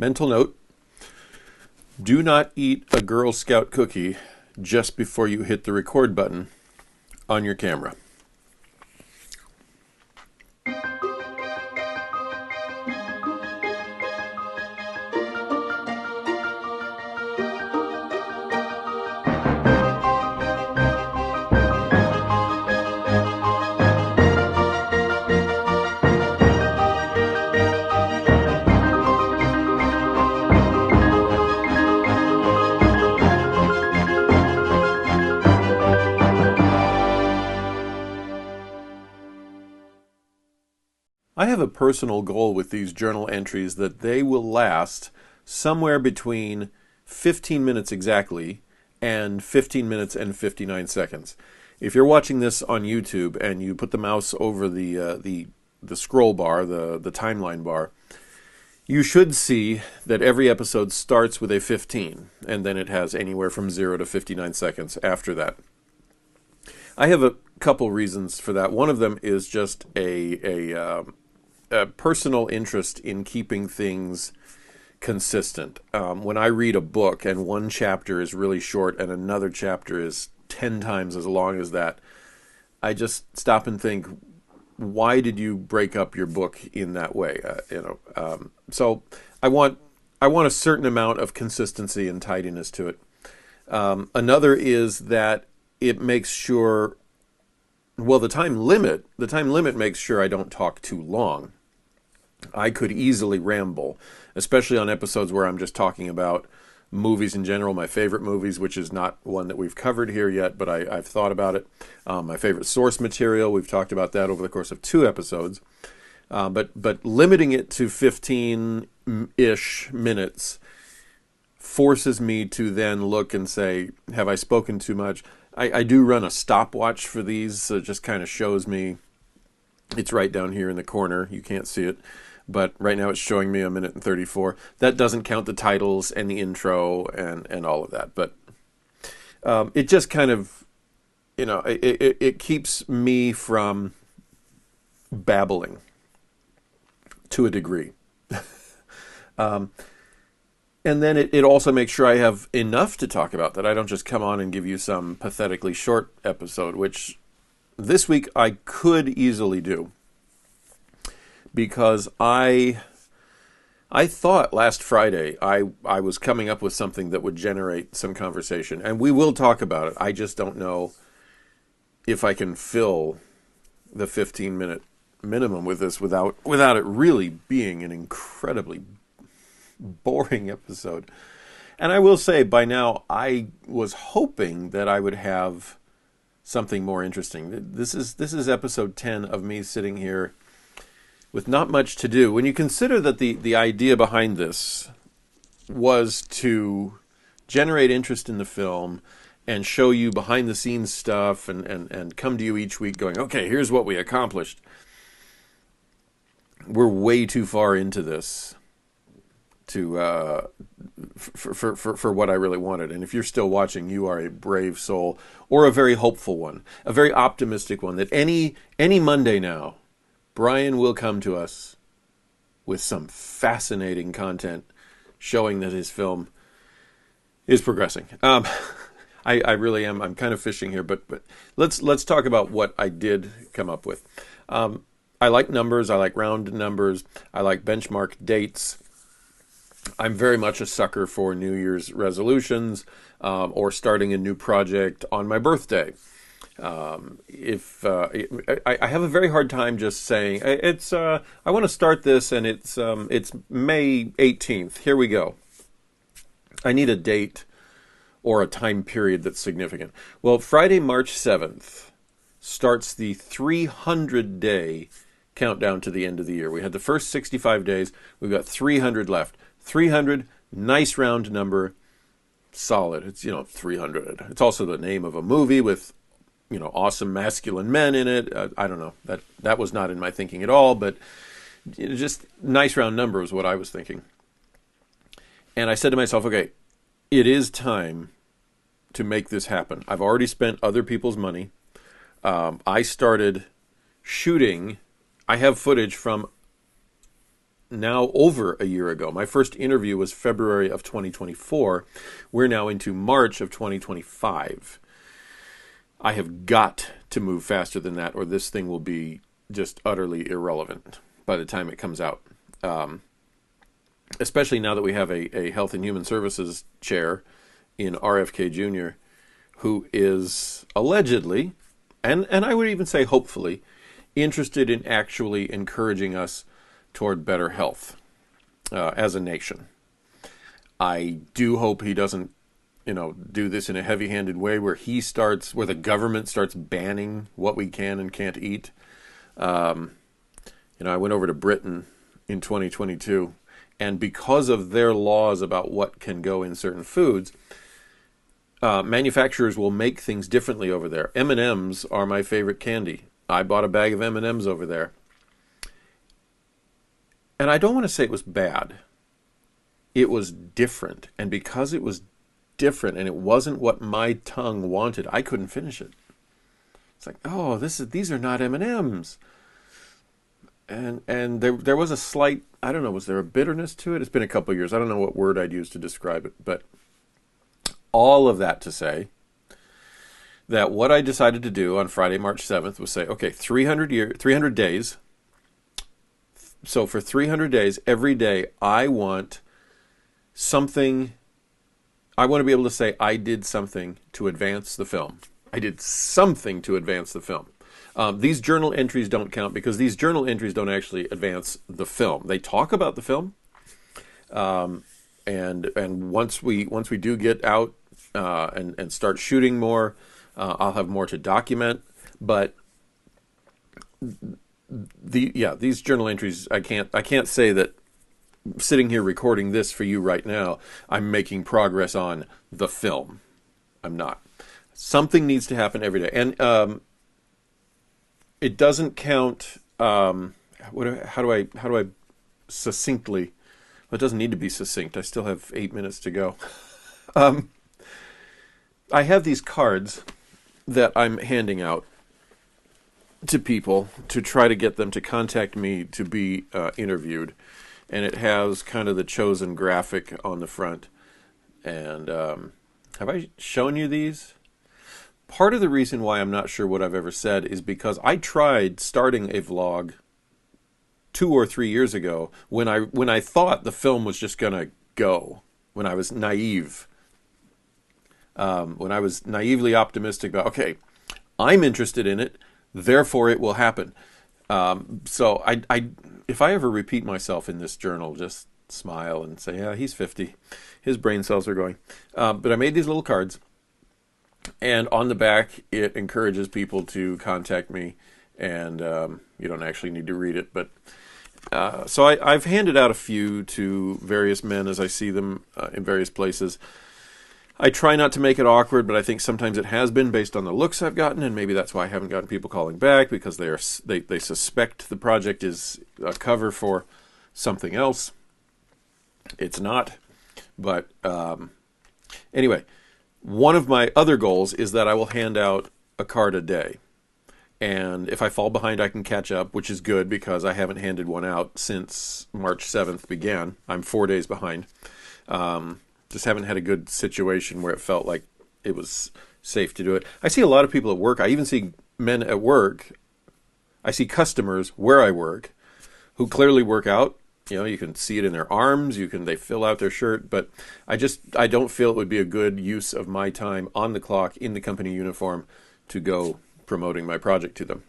Mental note, do not eat a Girl Scout cookie just before you hit the record button on your camera. I have a personal goal with these journal entries that they will last somewhere between 15 minutes exactly and 15 minutes and 59 seconds. If you're watching this on YouTube and you put the mouse over the scroll bar, the timeline bar, you should see that every episode starts with a 15, and then it has anywhere from 0 to 59 seconds after that. I have a couple reasons for that. One of them is just a personal interest in keeping things consistent. When I read a book and one chapter is really short and another chapter is 10 times as long as that, I just stop and think, why did you break up your book in that way? So I want a certain amount of consistency and tidiness to it. Another is that it makes sure, well, the time limit makes sure I don't talk too long. I could easily ramble, especially on episodes where I'm just talking about movies in general, my favorite movies, which is not one that we've covered here yet, but I've thought about it. My favorite source material, we've talked about that over the course of 2 episodes. But limiting it to 15-ish minutes forces me to then look and say, have I spoken too much? I do run a stopwatch for these, so it just kind of shows me. It's right down here in the corner. You can't see it. But right now it's showing me 1 minute and 34. That doesn't count the titles and the intro and all of that. But it just kind of, it keeps me from babbling to a degree. And then it also makes sure I have enough to talk about, that I don't just come on and give you some pathetically short episode, which this week I could easily do. Because I thought last Friday I was coming up with something that would generate some conversation. And we will talk about it. I just don't know if I can fill the 15-minute minimum with this without it really being an incredibly boring episode. And I will say, by now, I was hoping that I would have something more interesting. This is episode 10 of me sitting here with not much to do. When you consider that the idea behind this was to generate interest in the film and show you behind the scenes stuff and come to you each week going, okay, here's what we accomplished. We're way too far into this to for what I really wanted. And if you're still watching, you are a brave soul, or a very hopeful one, a very optimistic one, that any Monday now, Brian will come to us with some fascinating content showing that his film is progressing. I really am. I'm kind of fishing here, but let's talk about what I did come up with. I like numbers. I like round numbers. I like benchmark dates. I'm very much a sucker for New Year's resolutions or starting a new project on my birthday. I have a very hard time just saying I want to start this and it's May 18th. Here we go. I need a date or a time period that's significant. Well, Friday, March 7th starts the 300-day countdown to the end of the year. We had the first 65 days. We've got 300 left. 300, nice round number, solid. It's 300. It's also the name of a movie with awesome masculine men in it. I don't know. That was not in my thinking at all, but just nice round number is what I was thinking. And I said to myself, okay, it is time to make this happen. I've already spent other people's money. I started shooting. I have footage from now over a year ago. My first interview was February of 2024. We're now into March of 2025. I have got to move faster than that, or this thing will be just utterly irrelevant by the time it comes out. Especially now that we have a Health and Human Services chair in RFK Jr., who is allegedly, and I would even say hopefully, interested in actually encouraging us toward better health as a nation. I do hope he doesn't, do this in a heavy-handed way where the government starts banning what we can and can't eat. I went over to Britain in 2022, and because of their laws about what can go in certain foods, manufacturers will make things differently over there. M&Ms are my favorite candy. I bought a bag of M&Ms over there. And I don't want to say it was bad. It was different. And because it was different and it wasn't what my tongue wanted, I couldn't finish it. It's like, oh, these are not M&Ms. And there was a slight, I don't know, was there a bitterness to it? It's been a couple of years. I don't know what word I'd use to describe it. But all of that to say that what I decided to do on Friday, March 7th was say, okay, 300 days. So for 300 days, every day, I want to be able to say I did something to advance the film. I did something to advance the film. These journal entries don't count because these journal entries don't actually advance the film. They talk about the film, and once we do get out and start shooting more, I'll have more to document. But these journal entries, I can't say that sitting here recording this for you right now, I'm making progress on the film. I'm not. Something needs to happen every day, and it doesn't count. How do I succinctly? Well, it doesn't need to be succinct. I still have 8 minutes to go. I have these cards that I'm handing out to people to try to get them to contact me to be interviewed, and it has kind of the chosen graphic on the front. And have I shown you these? Part of the reason why I'm not sure what I've ever said is because I tried starting a vlog 2 or 3 years ago when I thought the film was just going to go, when I was naive. When I was naively optimistic about, okay, I'm interested in it, therefore it will happen. So if I ever repeat myself in this journal, just smile and say, yeah, he's 50. His brain cells are going. But I made these little cards. And on the back, it encourages people to contact me, and you don't actually need to read it. But so I've handed out a few to various men as I see them in various places. I try not to make it awkward, but I think sometimes it has been based on the looks I've gotten, and maybe that's why I haven't gotten people calling back, because they suspect the project is a cover for something else. It's not. But anyway, one of my other goals is that I will hand out a card a day. And if I fall behind, I can catch up, which is good because I haven't handed one out since March 7th began. I'm 4 days behind. Just haven't had a good situation where it felt like it was safe to do it. I see a lot of people at work. I even see men at work. I see customers where I work who clearly work out. You can see it in their arms. They fill out their shirt. But I don't feel it would be a good use of my time on the clock in the company uniform to go promoting my project to them.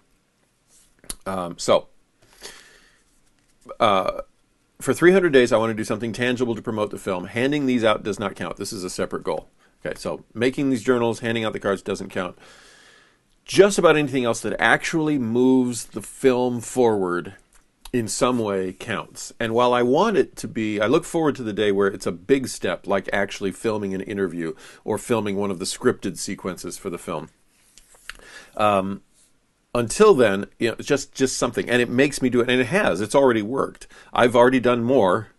For 300 days, I want to do something tangible to promote the film. Handing these out does not count. This is a separate goal. Okay, so making these journals, handing out the cards doesn't count. Just about anything else that actually moves the film forward in some way counts. And while I want it to be, I look forward to the day where it's a big step, like actually filming an interview or filming one of the scripted sequences for the film. Until then, it's just something, and it makes me do it, and it has. It's already worked. I've already done more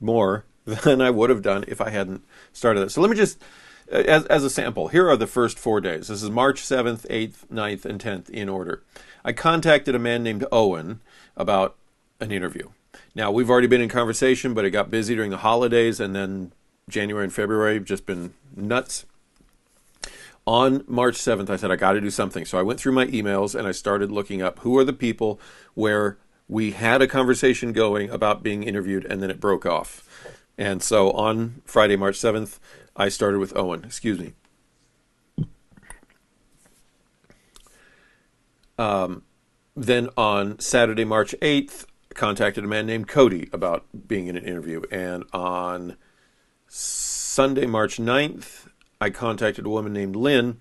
than I would have done if I hadn't started this. So let me just, as a sample, here are the first 4 days. This is March 7th, 8th, 9th, and 10th in order. I contacted a man named Owen about an interview. Now, we've already been in conversation, but it got busy during the holidays, and then January and February have just been nuts. On March 7th, I said, I got to do something. So I went through my emails and I started looking up who are the people where we had a conversation going about being interviewed and then it broke off. And so on Friday, March 7th, I started with Owen. Excuse me. Then on Saturday, March 8th, I contacted a man named Cody about being in an interview. And on Sunday, March 9th, I contacted a woman named Lynn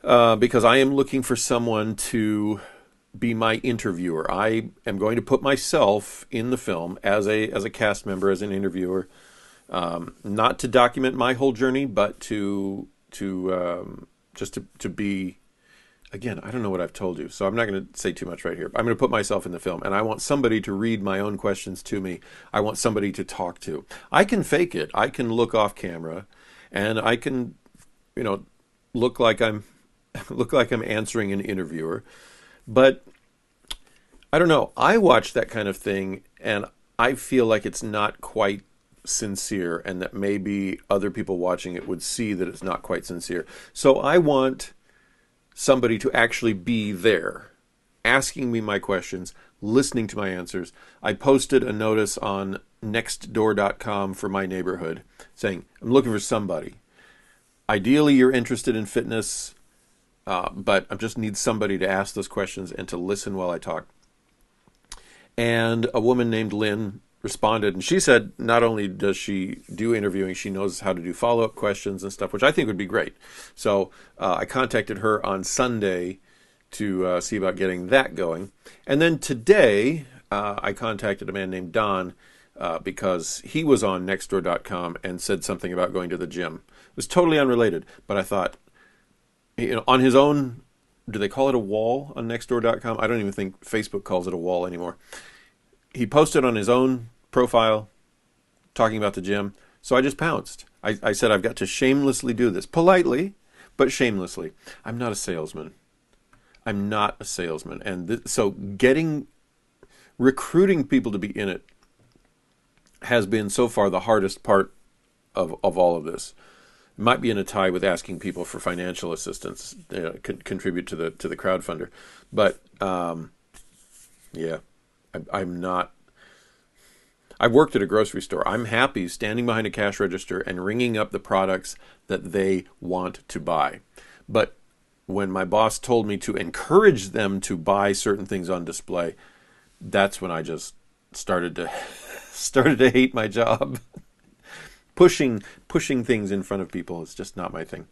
because I am looking for someone to be my interviewer. I am going to put myself in the film as a cast member, as an interviewer, not to document my whole journey, but to be. Again, I don't know what I've told you, so I'm not going to say too much right here. I'm going to put myself in the film, and I want somebody to read my own questions to me. I want somebody to talk to. I can fake it. I can look off camera, and I can, look like I'm answering an interviewer. But I don't know. I watch that kind of thing, and I feel like it's not quite sincere, and that maybe other people watching it would see that it's not quite sincere. So I want somebody to actually be there, asking me my questions, listening to my answers. I posted a notice on nextdoor.com for my neighborhood saying, I'm looking for somebody. Ideally, you're interested in fitness, but I just need somebody to ask those questions and to listen while I talk. And a woman named Lynn responded, and she said not only does she do interviewing, she knows how to do follow-up questions and stuff, which I think would be great. So I contacted her on Sunday to see about getting that going. And then today, I contacted a man named Don because he was on nextdoor.com and said something about going to the gym. It was totally unrelated, but I thought, on his own, do they call it a wall on nextdoor.com? I don't even think Facebook calls it a wall anymore. He posted on his own profile talking about the gym, so I just pounced. I said, I've got to shamelessly do this. Politely, but shamelessly. I'm not a salesman. And so recruiting people to be in it has been so far the hardest part of all of this. It might be in a tie with asking people for financial assistance, contribute to the crowdfunder. But yeah, I'm not. I've worked at a grocery store. I'm happy standing behind a cash register and ringing up the products that they want to buy. But when my boss told me to encourage them to buy certain things on display, that's when I just started to hate my job. Pushing things in front of people is just not my thing.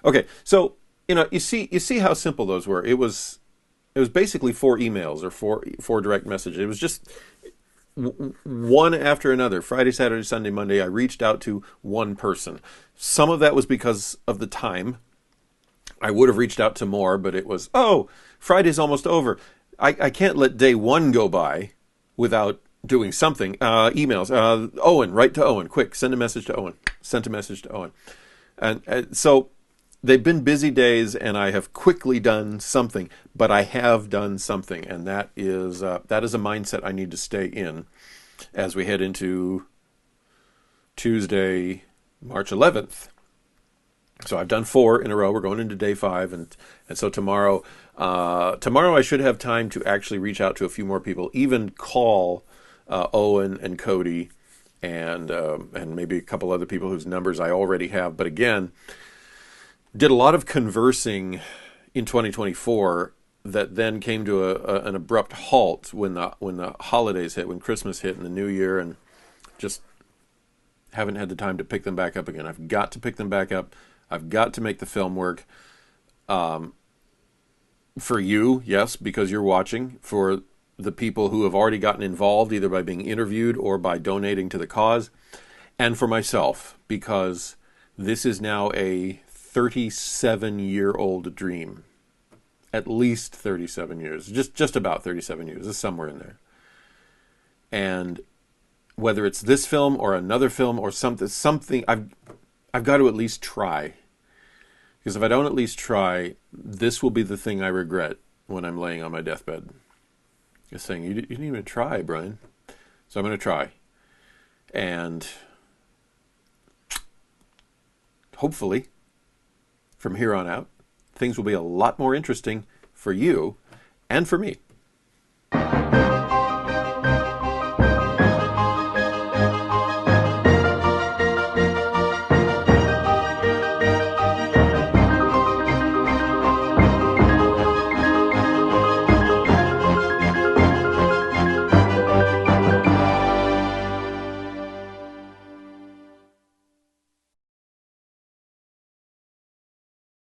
Okay, so you see how simple those were. It was basically 4 emails or four direct messages. It was just one after another. Friday, Saturday, Sunday, Monday, I reached out to one person. Some of that was because of the time. I would have reached out to more, but it was, Friday's almost over. I can't let day 1 go by without doing something. Emails. Owen, write to Owen. Quick, send a message to Owen. Sent a message to Owen. And so they've been busy days, and I have quickly done something, but I have done something, and that is a mindset I need to stay in as we head into Tuesday, March 11th. So I've done 4 in a row. We're going into day 5, and so tomorrow I should have time to actually reach out to a few more people, even call Owen and Cody and maybe a couple other people whose numbers I already have. But again, did a lot of conversing in 2024 that then came to an abrupt halt when the holidays hit, when Christmas hit and the New Year, and just haven't had the time to pick them back up again. I've got to pick them back up. I've got to make the film work. For you, yes, because you're watching. For the people who have already gotten involved, either by being interviewed or by donating to the cause. And for myself, because this is now a 37-year-old dream. At least 37 years. Just about 37 years. It's somewhere in there. And whether it's this film or another film or something, I've got to at least try. Because if I don't at least try, this will be the thing I regret when I'm laying on my deathbed. Just saying, you didn't even try, Brian. So I'm going to try. And hopefully, from here on out, things will be a lot more interesting for you and for me.